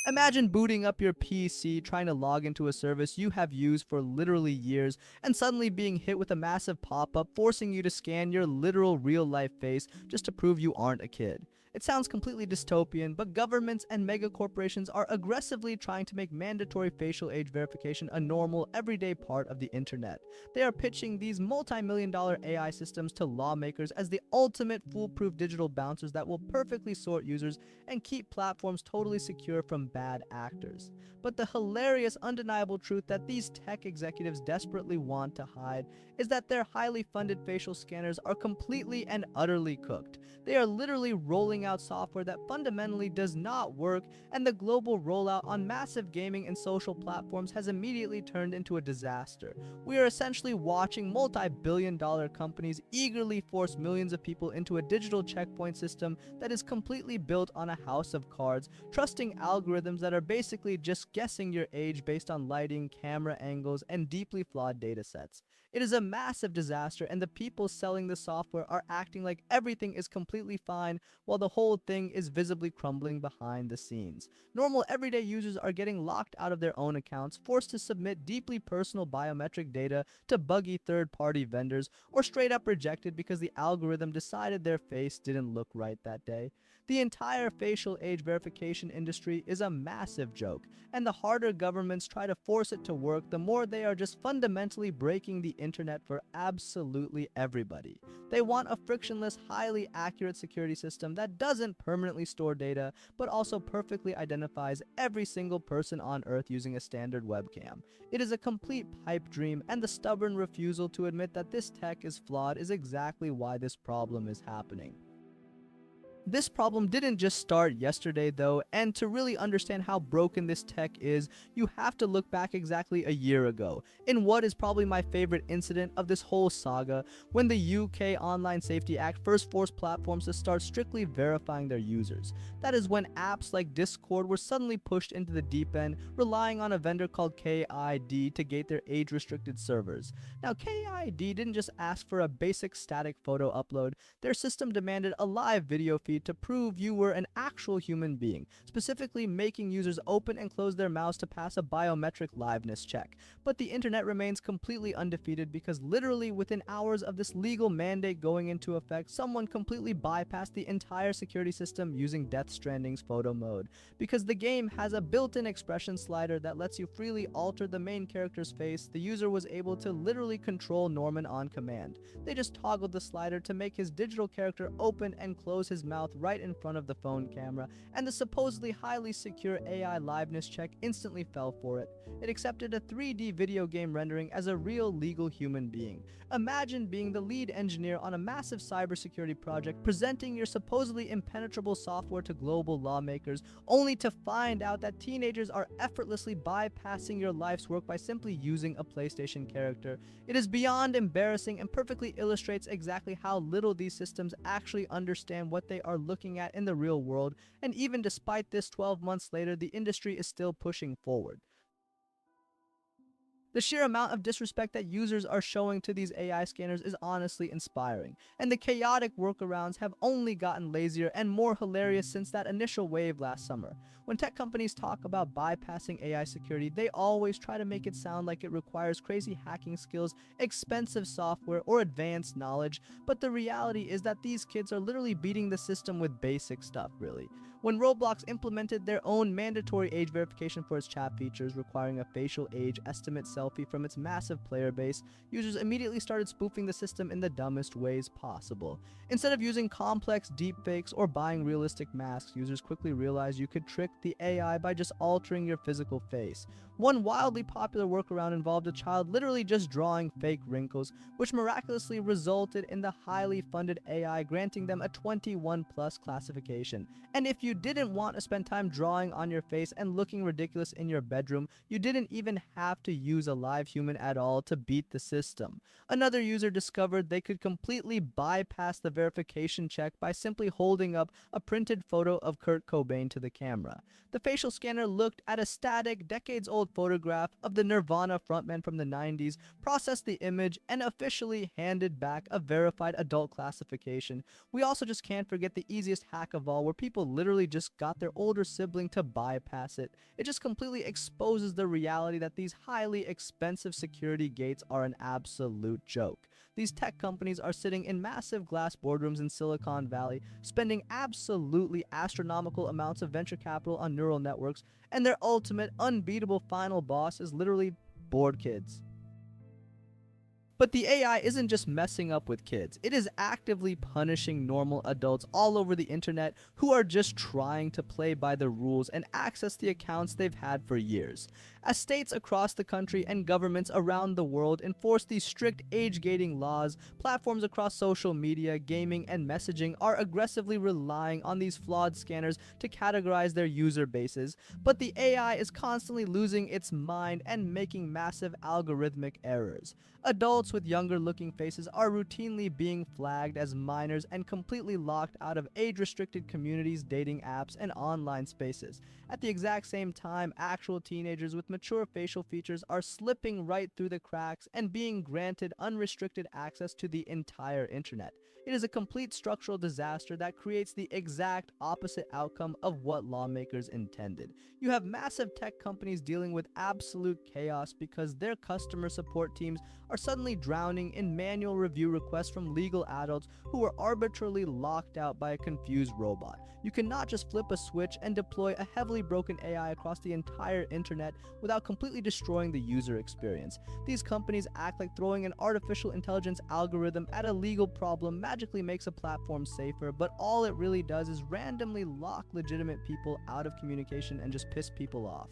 Imagine booting up your PC, trying to log into a service you have used for literally years, and suddenly being hit with a massive pop-up forcing you to scan your literal real-life face just to prove you aren't a kid. It sounds completely dystopian, but governments and megacorporations are aggressively trying to make mandatory facial age verification a normal, everyday part of the internet. They are pitching these multi-million-dollar AI systems to lawmakers as the ultimate foolproof digital bouncers that will perfectly sort users and keep platforms totally secure from bad actors. But the hilarious, undeniable truth that these tech executives desperately want to hide is that their highly funded facial scanners are completely and utterly cooked. They are literally rolling out software that fundamentally does not work, and the global rollout on massive gaming and social platforms has immediately turned into a disaster. We are essentially watching multi-billion-dollar companies eagerly force millions of people into a digital checkpoint system that is completely built on a house of cards, trusting algorithms that are basically just guessing your age based on lighting, camera angles, and deeply flawed datasets. It is a massive disaster, and the people selling the software are acting like everything is completely fine while the whole thing is visibly crumbling behind the scenes. Normal everyday users are getting locked out of their own accounts, forced to submit deeply personal biometric data to buggy third-party vendors, or straight up rejected because the algorithm decided their face didn't look right that day. The entire facial age verification industry is a massive joke, and the harder governments try to force it to work, the more they are just fundamentally breaking the internet for absolutely everybody. They want a frictionless, highly accurate security system that doesn't permanently store data, but also perfectly identifies every single person on Earth using a standard webcam. It is a complete pipe dream, and the stubborn refusal to admit that this tech is flawed is exactly why this problem is happening. This problem didn't just start yesterday though, and to really understand how broken this tech is, you have to look back exactly a year ago, in what is probably my favorite incident of this whole saga, when the UK Online Safety Act first forced platforms to start strictly verifying their users. That is when apps like Discord were suddenly pushed into the deep end, relying on a vendor called KID to gate their age-restricted servers. Now, KID didn't just ask for a basic static photo upload, their system demanded a live video feed to prove you were an actual human being, specifically making users open and close their mouths to pass a biometric liveness check. But the internet remains completely undefeated because literally within hours of this legal mandate going into effect, someone completely bypassed the entire security system using Death Stranding's photo mode. Because the game has a built-in expression slider that lets you freely alter the main character's face, the user was able to literally control Norman on command. They just toggled the slider to make his digital character open and close his mouth right in front of the phone camera, and the supposedly highly secure AI liveness check instantly fell for it. It accepted a 3D video game rendering as a real legal human being. Imagine being the lead engineer on a massive cybersecurity project, presenting your supposedly impenetrable software to global lawmakers, only to find out that teenagers are effortlessly bypassing your life's work by simply using a PlayStation character. It is beyond embarrassing and perfectly illustrates exactly how little these systems actually understand what they are looking at in the real world, and even despite this 12 months later, the industry is still pushing forward. The sheer amount of disrespect that users are showing to these AI scanners is honestly inspiring, and the chaotic workarounds have only gotten lazier and more hilarious since that initial wave last summer. When tech companies talk about bypassing AI security, they always try to make it sound like it requires crazy hacking skills, expensive software, or advanced knowledge, but the reality is that these kids are literally beating the system with basic stuff, really. When Roblox implemented their own mandatory age verification for its chat features, requiring a facial age estimate selfie from its massive player base, users immediately started spoofing the system in the dumbest ways possible. Instead of using complex deepfakes or buying realistic masks, users quickly realized you could trick the AI by just altering your physical face. One wildly popular workaround involved a child literally just drawing fake wrinkles, which miraculously resulted in the highly funded AI granting them a 21 plus classification. And if you didn't want to spend time drawing on your face and looking ridiculous in your bedroom, you didn't even have to use a live human at all to beat the system. Another user discovered they could completely bypass the verification check by simply holding up a printed photo of Kurt Cobain to the camera. The facial scanner looked at a static, decades-old photograph of the Nirvana frontman from the 90s, processed the image, and officially handed back a verified adult classification. We also just can't forget the easiest hack of all, where people literally literally just got their older sibling to bypass it. It just completely exposes the reality that these highly expensive security gates are an absolute joke. These tech companies are sitting in massive glass boardrooms in Silicon Valley, spending absolutely astronomical amounts of venture capital on neural networks, and their ultimate, unbeatable final boss is literally bored kids. But the AI isn't just messing up with kids, it is actively punishing normal adults all over the internet who are just trying to play by the rules and access the accounts they've had for years. As states across the country and governments around the world enforce these strict age-gating laws, platforms across social media, gaming, and messaging are aggressively relying on these flawed scanners to categorize their user bases, but the AI is constantly losing its mind and making massive algorithmic errors. Adults with younger looking faces are routinely being flagged as minors and completely locked out of age-restricted communities, dating apps, and online spaces. At the exact same time, actual teenagers with mature facial features are slipping right through the cracks and being granted unrestricted access to the entire internet. It is a complete structural disaster that creates the exact opposite outcome of what lawmakers intended. You have massive tech companies dealing with absolute chaos because their customer support teams are suddenly drowning in manual review requests from legal adults who are arbitrarily locked out by a confused robot. You cannot just flip a switch and deploy a heavily broken AI across the entire internet without completely destroying the user experience. These companies act like throwing an artificial intelligence algorithm at a legal problem magically makes a platform safer, but all it really does is randomly lock legitimate people out of communication and just piss people off.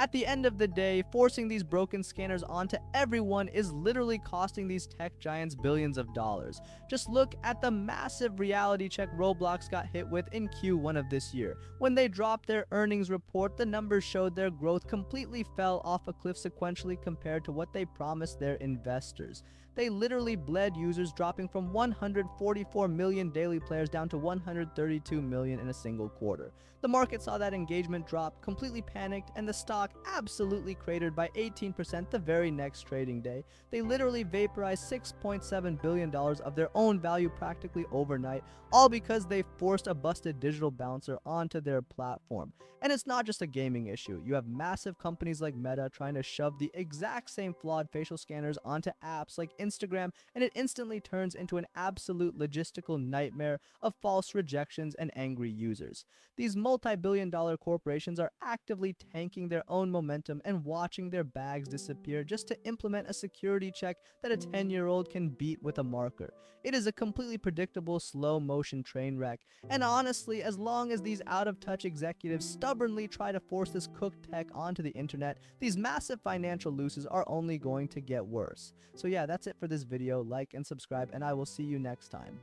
At the end of the day, forcing these broken scanners onto everyone is literally costing these tech giants billions of dollars. Just look at the massive reality check Roblox got hit with in Q1 of this year. When they dropped their earnings report, the numbers showed their growth completely fell off a cliff sequentially compared to what they promised their investors. They literally bled users, dropping from 144 million daily players down to 132 million in a single quarter. The market saw that engagement drop, completely panicked, and the stock absolutely cratered by 18% the very next trading day. They literally vaporized $6.7 billion of their own value practically overnight, all because they forced a busted digital bouncer onto their platform. And it's not just a gaming issue. You have massive companies like Meta trying to shove the exact same flawed facial scanners onto apps like Instagram, and it instantly turns into an absolute logistical nightmare of false rejections and angry users. These multi-billion-dollar corporations are actively tanking their own momentum and watching their bags disappear just to implement a security check that a 10-year-old can beat with a marker. It is a completely predictable slow-motion train wreck, and honestly, as long as these out-of-touch executives stubbornly try to force this cooked tech onto the internet, these massive financial losses are only going to get worse. So yeah, that's it for this video. Like and subscribe, and I will see you next time.